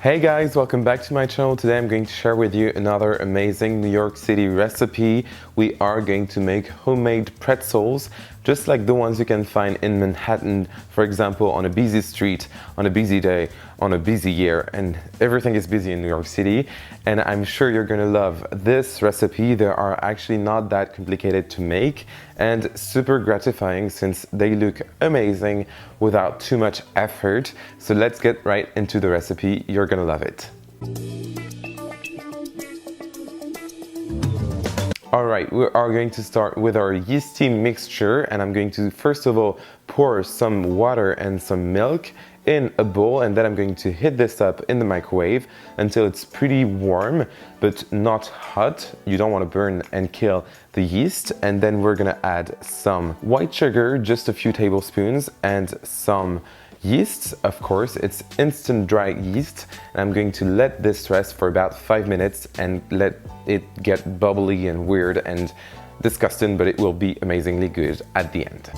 Hey guys, welcome back to my channel. Today I'm going to share with you another amazing New York City recipe. We are going to make homemade pretzels, just like the ones you can find in Manhattan, for example, on a busy street, on a busy day, on a busy year, and everything is busy in New York City. And I'm sure you're gonna love this recipe. They are actually not that complicated to make and super gratifying since they look amazing without too much effort. So let's get right into the recipe. You're gonna love it. Alright, we are going to start with our yeasty mixture, and I'm going to first of all pour some water and some milk in a bowl, and then I'm going to heat this up in the microwave until it's pretty warm but not hot. You don't want to burn and kill the yeast. And then we're gonna add some white sugar, just a few tablespoons, and some yeast. Of course, it's instant dry yeast, and I'm going to let this rest for about 5 minutes and let it get bubbly and weird and disgusting, but it will be amazingly good at the end.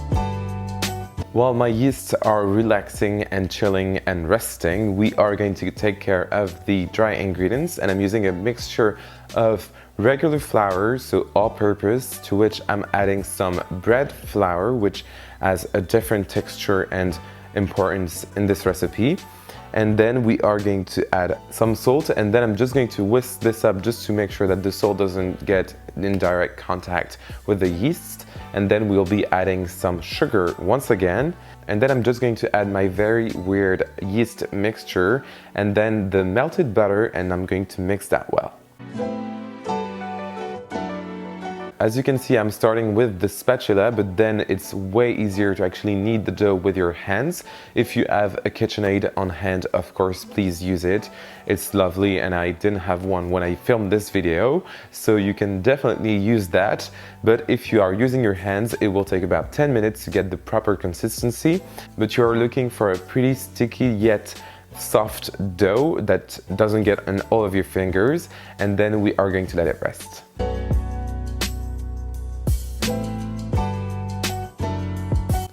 While my yeasts are relaxing and chilling and resting, we are going to take care of the dry ingredients, and I'm using a mixture of regular flour, so all-purpose, to which I'm adding some bread flour, which has a different texture and importance in this recipe. And then we are going to add some salt, and then I'm just going to whisk this up just to make sure that the salt doesn't get in direct contact with the yeast. And then we'll be adding some sugar once again. And then I'm just going to add my very weird yeast mixture and then the melted butter, and I'm going to mix that well. As you can see, I'm starting with the spatula, but then it's way easier to actually knead the dough with your hands. If you have a KitchenAid on hand, of course, please use it. It's lovely, and I didn't have one when I filmed this video, so you can definitely use that. But if you are using your hands, it will take about 10 minutes to get the proper consistency. But you are looking for a pretty sticky yet soft dough that doesn't get on all of your fingers, and then we are going to let it rest.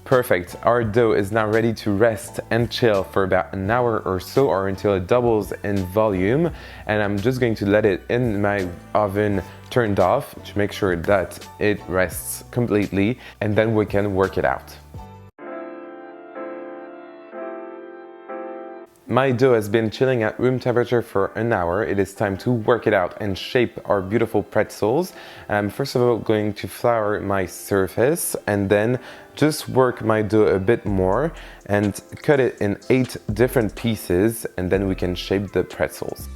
Perfect, our dough is now ready to rest and chill for about an hour or so, or until it doubles in volume. And I'm just going to let it in my oven turned off to make sure that it rests completely, and then we can work it out. My dough has been chilling at room temperature for an hour. It is time to work it out and shape our beautiful pretzels. I'm first of all going to flour my surface and then just work my dough a bit more and cut it in 8 different pieces, and then we can shape the pretzels.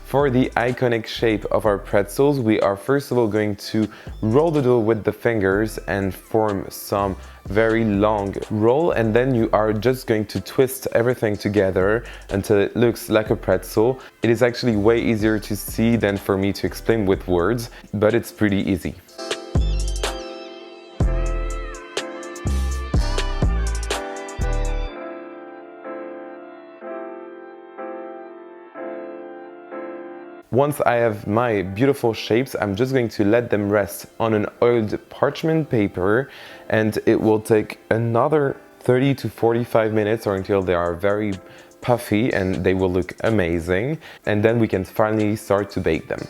For the iconic shape of our pretzels, we are first of all going to roll the dough with the fingers and form some very long roll, and then you are just going to twist everything together until it looks like a pretzel. It is actually way easier to see than for me to explain with words, but it's pretty easy. Once I have my beautiful shapes, I'm just going to let them rest on an oiled parchment paper, and it will take another 30 to 45 minutes or until they are very puffy and they will look amazing. And then we can finally start to bake them.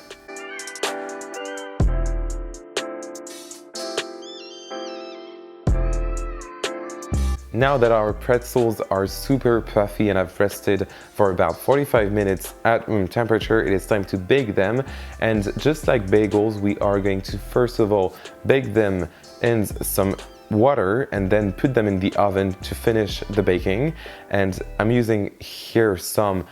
Now that our pretzels are super puffy and have rested for about 45 minutes at room temperature, it is time to bake them. And just like bagels, we are going to first of all bake them in some water and then put them in the oven to finish the baking. And I'm using here some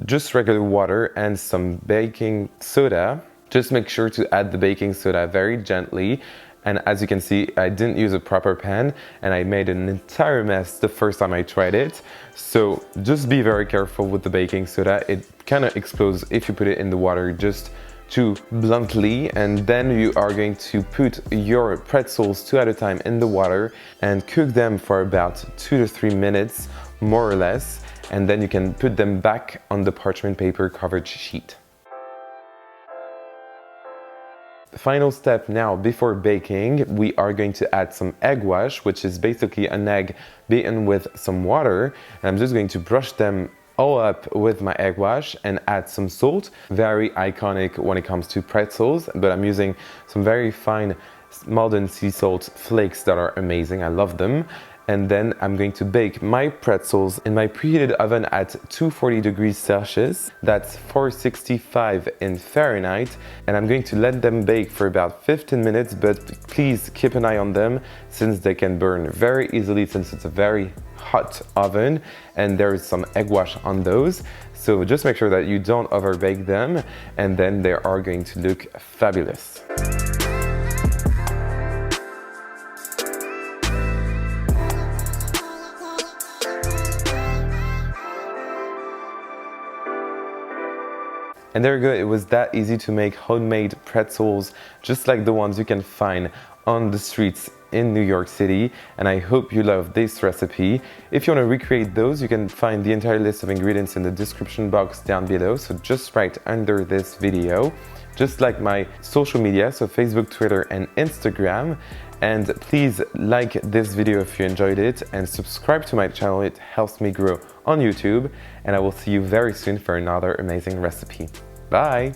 just regular water and some baking soda. Just make sure to add the baking soda very gently. And as you can see, I didn't use a proper pan and I made an entire mess the first time I tried it. So just be very careful with the baking soda. It kind of explodes if you put it in the water just too bluntly. And then you are going to put your pretzels 2 at a time in the water and cook them for about 2 to 3 minutes, more or less. And then you can put them back on the parchment paper covered sheet. Final step now before baking, we are going to add some egg wash, which is basically an egg beaten with some water. And I'm just going to brush them all up with my egg wash and add some salt. Very iconic when it comes to pretzels, but I'm using some very fine Malden sea salt flakes that are amazing. I love them. And then I'm going to bake my pretzels in my preheated oven at 240 degrees Celsius. That's 465 in Fahrenheit. And I'm going to let them bake for about 15 minutes, but please keep an eye on them since they can burn very easily since it's a very hot oven and there is some egg wash on those. So just make sure that you don't overbake them, and then they are going to look fabulous. And there you go, it was that easy to make homemade pretzels, just like the ones you can find on the streets in New York City. And I hope you love this recipe. If you want to recreate those, you can find the entire list of ingredients in the description box down below. So just right under this video, just like my social media, so Facebook, Twitter, and Instagram. And please like this video if you enjoyed it, and subscribe to my channel. It helps me grow on YouTube. And I will see you very soon for another amazing recipe. Bye!